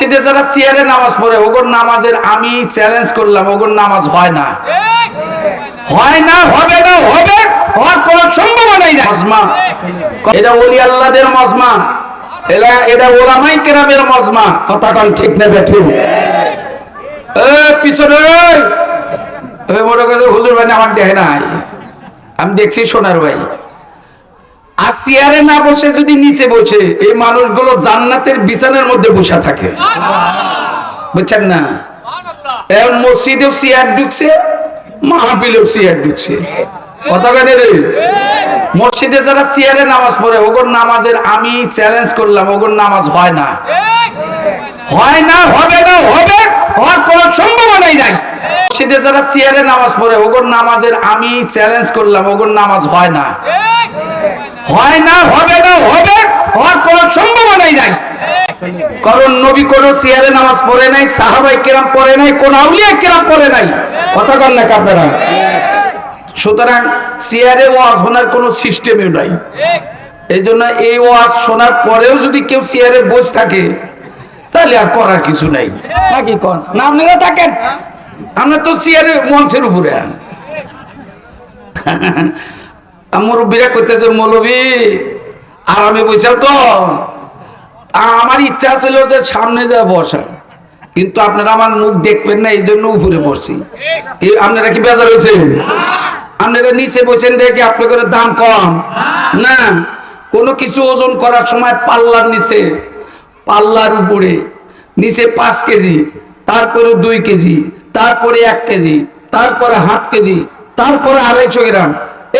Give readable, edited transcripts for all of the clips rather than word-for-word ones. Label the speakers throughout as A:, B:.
A: মসজিদে যারা চেয়ারে নামাজ পড়ে ওগর নামাজের আমি চ্যালেঞ্জ করলাম, ওগর নামাজ হয় না, হয় না, হবে না, হবে হওয়ার কোনো সম্ভাবনাই নাই। মজমা এটা ওলি আল্লাহদের মজমা, এটা ওলামাই কেরামের মজমা। কথা কন ঠিক না বেঠিক? পিছনে মনে করছে হুজুর ভাই আমাকে দেখে নাই, আমি দেখছি সোনার ভাই। আর চেয়ারে না বসে যদি নিচে বসে, এই মানুষগুলো জান্নাতের বিছানার মধ্যে বসে থাকে, বুঝছেন না? এখন মসজিদেও চেয়ার ঢুকছে, মাহফিলেও চেয়ার ঢুকছে। কথা কেন রে? মসজিদে যারা চেয়ারে নামাজ পড়ে ওগর নামাজের আমি চ্যালেঞ্জ করলাম, ওগর নামাজ হয় না, হয় না, হবে না, হবে হওয়ার কোনো সম্ভাবনাই নাই। মসজিদে যারা চেয়ারে নামাজ পড়ে ওগর নামাজের আমি চ্যালেঞ্জ করলাম, ওগর নামাজ হয় না, হয় না, হবে না, হবে হওয়ার কোনো সম্ভাবনাই নাই। কারণ নবী কোন চেয়ারে নামাজ পড়ে নাই, সাহাবায়ে কেরাম পড়ে নাই, কোন আউলিয়া কেরাম পড়ে নাই। কথা বল না আপনারা? সুতরাং চেয়ারে ওয়াজ শোনার কোনো সিস্টেমই নাই। এই জন্য এই ওয়াজ শোনার পরেও যদি কেউ চেয়ারে বসে থাকে তাহলে আর করার কিছু নাই, নাকি কোন না? আপনারা থাকেন, আমরা তো চেয়ারে মঞ্চের উপরে। মুরব্বীরা কইতেছে মৌলভী আরামে বসে, তো আমার ইচ্ছা ছিল যে সামনে যা বসা, কিন্তু আপনারা আমার মুখ দেখবেন না, এই জন্য উপরে বসছি। আপনারা কি বেজার হয়েছে? আপনারা নিচে বসেন দেখে আপনাদের দাম কম না? কোনো কিছু ওজন করার সময় পাল্লার নিচে, পাল্লার উপরে, নিচে 5 কেজি, তারপরে 2 কেজি, তারপরে 1 কেজি, তারপরে 1/2 কেজি, তারপরে 250 গ্রাম,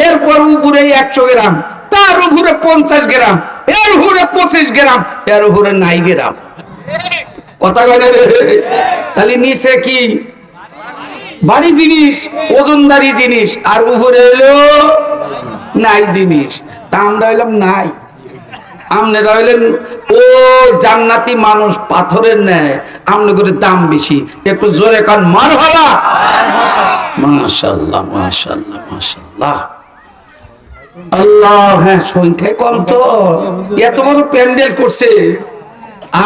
A: এরপর উপরে 100 গ্রাম, তার উপরে 50 গ্রাম, এর উপরে 25 গ্রাম, এর উপরে 9 গ্রাম। কথা কয় না? তাহলে নিচে কি ভারী জিনিস, ওজনদারি জিনিস, আর উপরে হলো নাই জিনিস। তা আমরা হইলাম নাই, আপনারা হইলেন ও জান্নাতি মানুষ, পাথরের ন্যায়। আমনে করে দাম বেশি। একটু জোরে কান মারহাবা। মাশাআল্লাহ, মাশাআল্লাহ, মাশাআল্লাহ। আল্লাহ, হ্যাঁ সংখ্যায় কম তো, এত বড় প্যান্ডেল করছে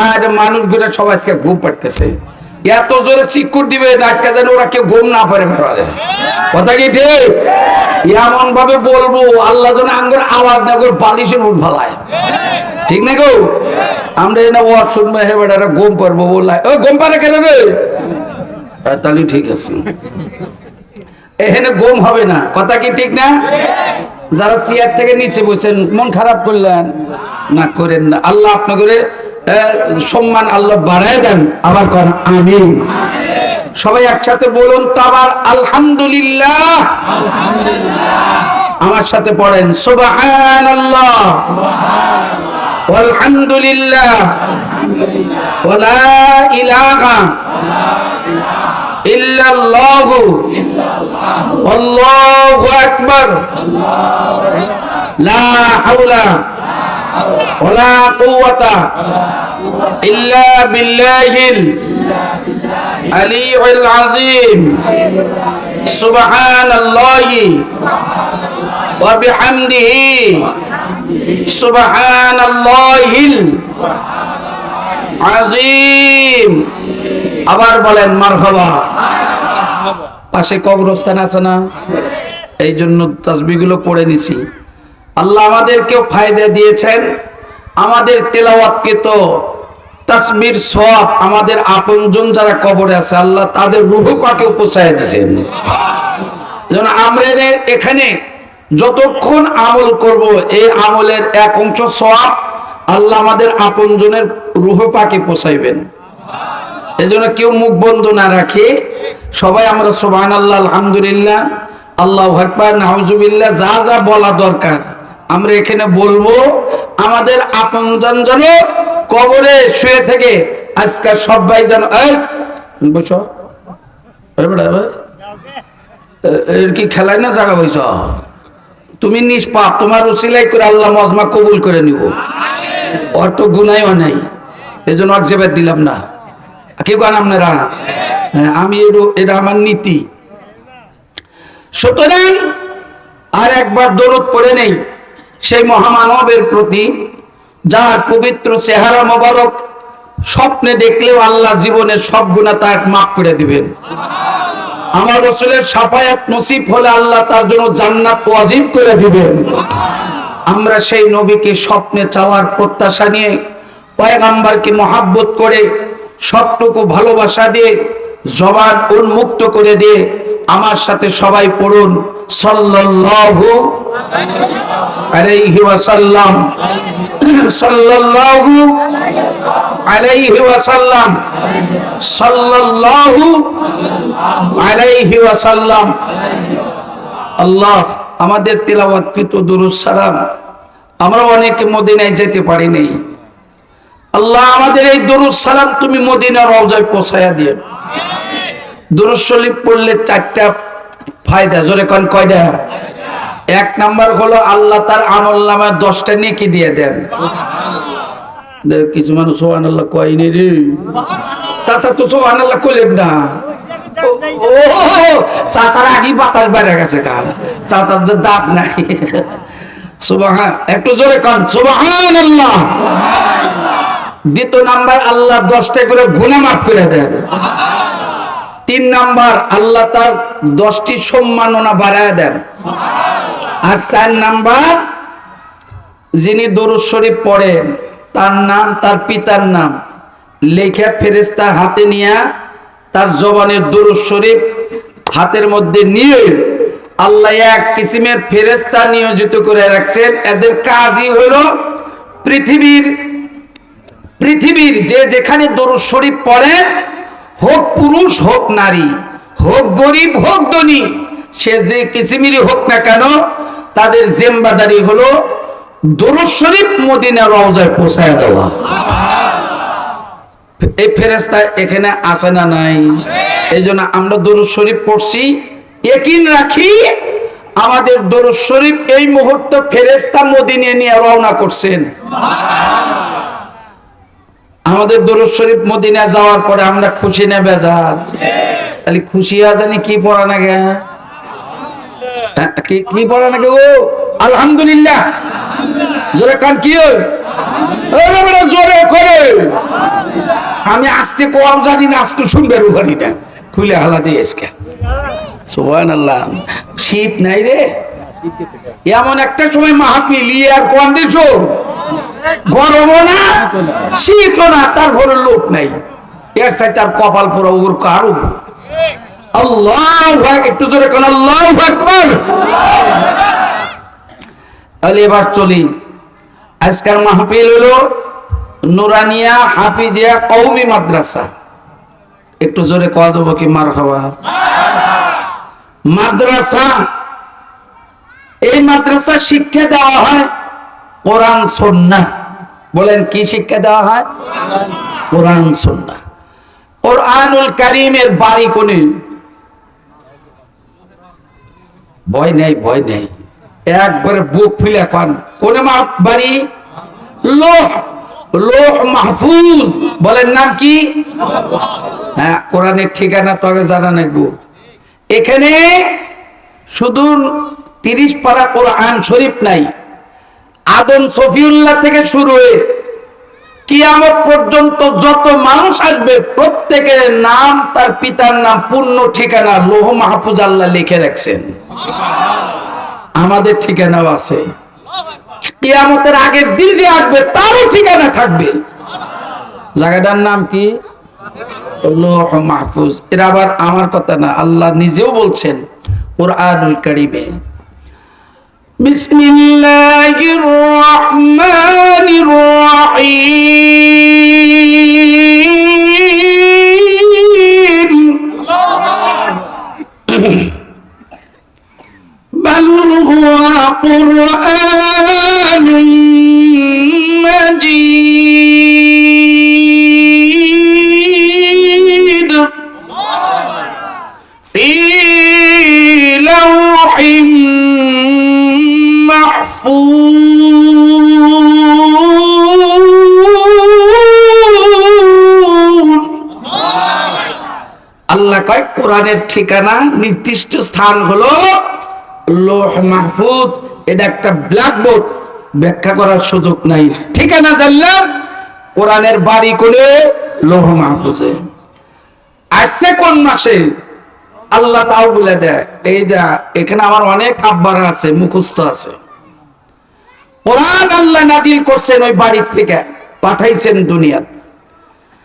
A: আর মানুষগুলো সবাই আজকে ঘুম পাড়তেছে। এত জোরে চিকুর দিবে আজকে যেন ওরা কেউ ঘুম না পারে। কথা কি ঠিক? এমন ভাবে বলবো আল্লাহ যেন আঙ্গুর আওয়াজ না করে বালিশের উঠ ভালায়, ঠিক না গো? আমরা এনে ওয়াজ শুনবো, হে বেটারা ঘুম পারবো বললাই, ও ঘুম পারে কেন রে? তাহলে ঠিক আছে, এখানে ঘুম হবে না। কথা কি ঠিক না? যারা চেয়ার থেকে নিচে বসেন মন খারাপ করলেন না, করেন না। আল্লাহ আপনাকে সম্মান আল্লাহ বাড়ায় দেন। আবার কর আমিন। সবাই একসাথে বলুন তো আবার আলহামদুলিল্লাহ। আমার সাথে পড়েন সুবহানাল্লাহ, আলহামদুলিল্লাহ, ওয়া লা ইলাহা ইল্লাল্লাহু, আল্লাহু আকবার, লা হাওলা ওয়ালা কুওয়াতা ইল্লা বিল্লাহিল আলিয়্যিল আযীম। সুবহানাল্লাহি ওয়া বিহামদিহি, সুবহানাল্লাহিল আযীম। আবার বলেন মারহাবা। পাশে কবরস্থান আছে না, এই জন্য তাসবিহগুলো পড়ে নিছি। আল্লাহ আমাদেরকেও ফায়দা দিয়েছেন। আমাদের তেলাওয়াতকে তো তাসবির সওয়াব আমাদের আপনজন যারা কবরে আছে আল্লাহ তাদের রূহ পাকে পৌঁছায় দিয়েছেন। যেন আমরা এখানে যতক্ষণ আমল করব এই আমলের 1 অংশ সওয়াব আল্লাহ আমাদের আপনজনের রূহ পাকে পৌঁছাইবেন। এজন্য কেউ মুখ বন্ধ না রাখে সবাই আমরা সুবহানাল্লাহ, আলহামদুলিল্লাহ, আল্লাহু আকবার, নাউজুবিল্লাহ যা যা বলা দরকার আমরা এখানে বলবো। আমাদের আপনজন যেন কবরে শুয়ে থেকে আজকে সবাই যেন বসো, এর কি খেলায় না জায়গা বইছ? তুমি নিষ্পাপ, তোমার উসিলাই করে আল্লাহ মজমা কবুল করে নিব। ওর তো গুনাইও নাই, এই জন্য অক্সেবাদ দিলাম না। কেউ গান আপনারা? হ্যাঁ, আমি এটা আমার নীতি। সুতরাং আর একবার দরুদ পড়ে নেই সেই মহামানবের প্রতি যার পবিত্র চেহারা মোবারক স্বপ্নে দেখলেও আল্লাহ জীবনের সব গুনাহ তার মাফ করে দিবেন। আমার রাসূলের শাফায়াত নসিব হলে আল্লাহ তার জন্য জান্নাত ওয়াজিব করে দিবেন। আমরা সেই নবীকে স্বপ্নে চাওয়ার প্রত্যাশা নিয়ে পয়গম্বরকে মহব্বত করে সবটুকু ভালোবাসা দিয়ে জবান উন্মুক্ত করে দিয়ে আমার সাথে সবাই পড়ুন সাল্লাল্লাহু আলাইহি ওয়াসাল্লাম, সাল্লাল্লাহু আলাইহি ওয়াসাল্লাম, সাল্লাল্লাহু আলাইহি ওয়াসাল্লাম। আল্লাহ আমাদের তেলাওয়াতকৃত দুরূদ সালাম আমরা অনেকে মদিনায় যেতে পারি নাই, আল্লাহ আমাদের এই দুরূদ সালাম তুমি মদিনার রওজায় পৌঁছায়া দিও। দুরূদ শরীফ পড়লে চারটা ফায়দা, জোরে কোন কয়টা? এক নাম্বার হলো আল্লাহ তার আমলনামায় 10টা নেকি দিয়ে দেন। কিছু মানুষ সুবহানাল্লাহ কয়নি রে, চাচা তো সুবহানাল্লাহ কইলেন না। ও চাচার আগে বাতাস বাইরে গেছে, কাল চাচার যে দাঁত নাই। সুবহান, একটু জোরে কোন সুবহানাল্লাহ। দ্বিতীয় নাম্বার আল্লাহ 10টা করে গুনাহ মাফ করে দেন। 3 নাম্বার আল্লাহ তার 10টি সম্মাননা বাড়ায় দেন। আর 4 নাম্বার যিনি দরুদ শরীফ পড়েন তার নাম, তার পিতার নাম লেখা ফেরেশতা হাতে নিয়ে তার জবানের দরুদ শরীফ হাতের মধ্যে নিয়ে আল্লাহ এক কিসিমের ফেরেশতা নিয়োজিত করে রাখছেন। এদের কাজই হলো পৃথিবীর যে যেখানে দরুদ শরীফ পড়েন, হোক পুরুষ হোক নারী, হোক গরিব হোক ধনী, সে যে কিসিমেরই হোক না কেন, তাদের জিম্মাদারি হলো দরুদ শরীফ মদিনা রওজায় পৌঁছায় দেওয়া। এই ফেরেশতা এখানে আছে না নাই? এই জন্য আমরা দরুদ শরীফ পড়ছি, ইয়াকিন রাখি আমাদের দরুদ শরীফ এই মুহূর্তে ফেরেশতা মদিনা নিয়ে রওনা করছেন। আমাদের দরুদ শরীফ মদিনা যাওয়ার পরে আমরা খুশি না বেজার? তাহলে খুশি জানি কি পড়া না গে, কি পড়া না গে? ও আলহামদুলিল্লাহ। জোরে কান কি জোরে করে, আমি আজকে কম জানি না, আজকে শুনবে রুহানি না, খুলে হালা দিয়ে আজকে। সুবহানাল্লাহ। শীত নাই রে, এমন একটা সময় মাহফিল আর কোন দিছ, গরমও না শীতও না, তারপরে লোক নাই, এর সাথে তার কপাল পুরো ওর কারো। আল্লাহু আকবার, একটু জোরে কোন আল্লাহু আকবার। তাহলে এবার চলি। আজকের মাহফিল হলো নুরানিয়া হাফিজিয়া কওমি মাদ্রাসা। একটু জোরে কওয়া যাবে কি মারহাবা? মাদ্রাসা, এই মাদ্রাসা শিক্ষা দেওয়া হয় কোরআন সুন্নাহ। বলেন কি শিক্ষা দেওয়া হয়? কোরআন সুন্নাহ। কোরআনুল কারীমের বাড়ি কোনে? ভয় নেই, ভয় নেই, একবারে বুক ফুলে কোন কোনে বাড়ি? লোহ মাহফুজ। বলেন নাম কি? হ্যাঁ, কোরআনের ঠিকানা তো আগে জানা নাই গো। এখানে শুধু 30 পারা কোরআন শরীফ নাই, আদম সফিউল্লাহ থেকে শুরু হয়ে কিয়ামত পর্যন্ত যত মানুষ আসবে প্রত্যেকের নাম, তার পিতার নাম, পূর্ণ ঠিকানা লৌহ মাহফুজ আল্লাহ লিখে রাখছেন। আমাদের ঠিকানাও আছে, কিয়ামতের আগের দিন যে আসবে তারও ঠিকানা থাকবে। জায়গাটার নাম কি? লৌহ মাহফুজ। এরা আবার আমার কথা না, আল্লাহ নিজেও বলছেন কুরআনুল কারীমে, বিসমিল্লাহির রহমানির রহিম, বাল হুয়া কুরআনুম মাজিদ ফি লাওহিন আল্লাহ কয় কোরআনের ঠিকানা নির্দিষ্ট স্থান হলো লৌহ মাহফুজ। এটা একটা ব্ল্যাকবোর্ড, ব্যাখ্যা করার সুযোগ নাই। ঠিকানা জানলাম কোরআনের বাড়ি করে লৌহ মাহফুজে। আসছে কোন মাসে আল্লাহ তাও বলে দেয়, এই দা এখানে আমার অনেক আব্বারা আছে, মুখস্থ আছে। কোরআন আল্লাহ নাজিল করছেন ওই বাড়ির থেকে, পাঠাইছেন দুনিয়াতে।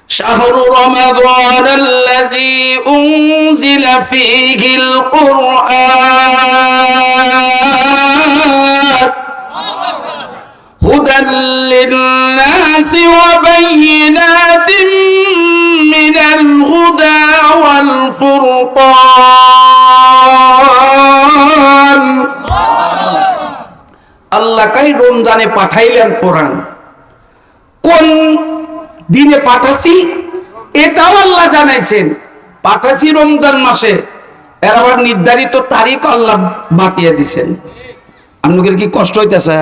A: শাহরু রমাদান আল্লাযী উনজিলা ফীহিল কুরআন হুদাল লিন-নাসি ওয়া বায়িনাতিন মিনাল হুদা ওয়াল ফুরকান। আল্লাহ কাই রমজানে পাঠাইলেন কোরআন। কোন দিনে পাঠাছি এটাও আল্লাহ জানাইছেন, পাঠাছি রমজান মাসে। এর আবার নির্ধারিত তারিখ আল্লাহ বাতিয়ে দিছেন। আপনাদের কি কষ্ট হইতেছে?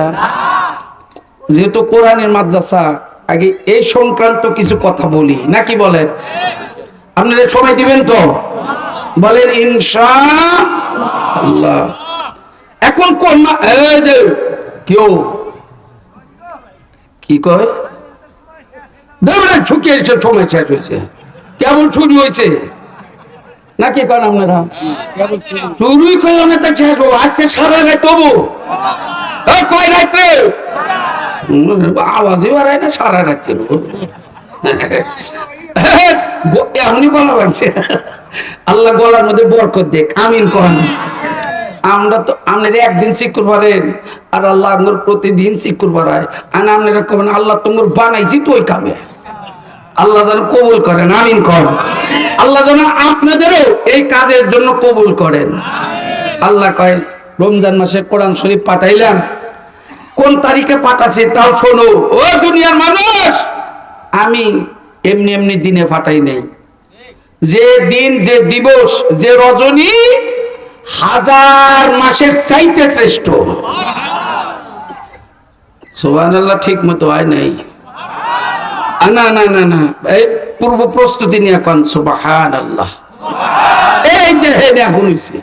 A: যেহেতু কোরআনের মাদ্রাসা, আগে এই সংক্রান্ত কিছু কথা বলি, নাকি বলেন? আপনারা সময় দিবেন তো? বলেন ইনশাআল্লাহ। এখন কোন কেউ কি কয় ঝুঁকিয়ে সময় শেষ হয়েছে, কেমন শুরু হয়েছে নাকি? কারণ আপনারা শুরুই করলো না, তা শেষ হবো আজকে সারা রাত তবু কয় রাত্রে আওয়াজই বাড়ায় না, সারা রাত কেন এমনই বলা হয়েছে। আল্লাহ গলার মধ্যে বরকত দেখ, আমিন কন। আমরা তো আপনারা একদিন চিকুর পারেন, আর আল্লাহ আমার প্রতিদিন চিকুর পারায়। আর আপনারা কবেন আল্লাহ তোমার বানাইছি তো ওই কামে। আল্লাহ যেন কবুল করেন, আমিন কর। আল্লাহ যেন আপনাদেরও এই কাজের জন্য কবুল করেন। আল্লাহ কয় রমজান মাসে কোরআন শরীফ পাঠাইলাম। কোন তারিখে পাঠাচ্ছি তাও শোনো ও দুনিয়ার মানুষ। আমি এমনি এমনি দিনে পাঠাই নাই। যে দিন, যে দিবস, যে রজনী 1000 মাসের চাইতে শ্রেষ্ঠ। সুবহানাল্লাহ, ঠিক মতো হয় নাই। না না না না, এই পূর্ব প্রস্তুতি নিয়ে কোন সুবহানাল্লাহ। এই দেখেন এখন হইছে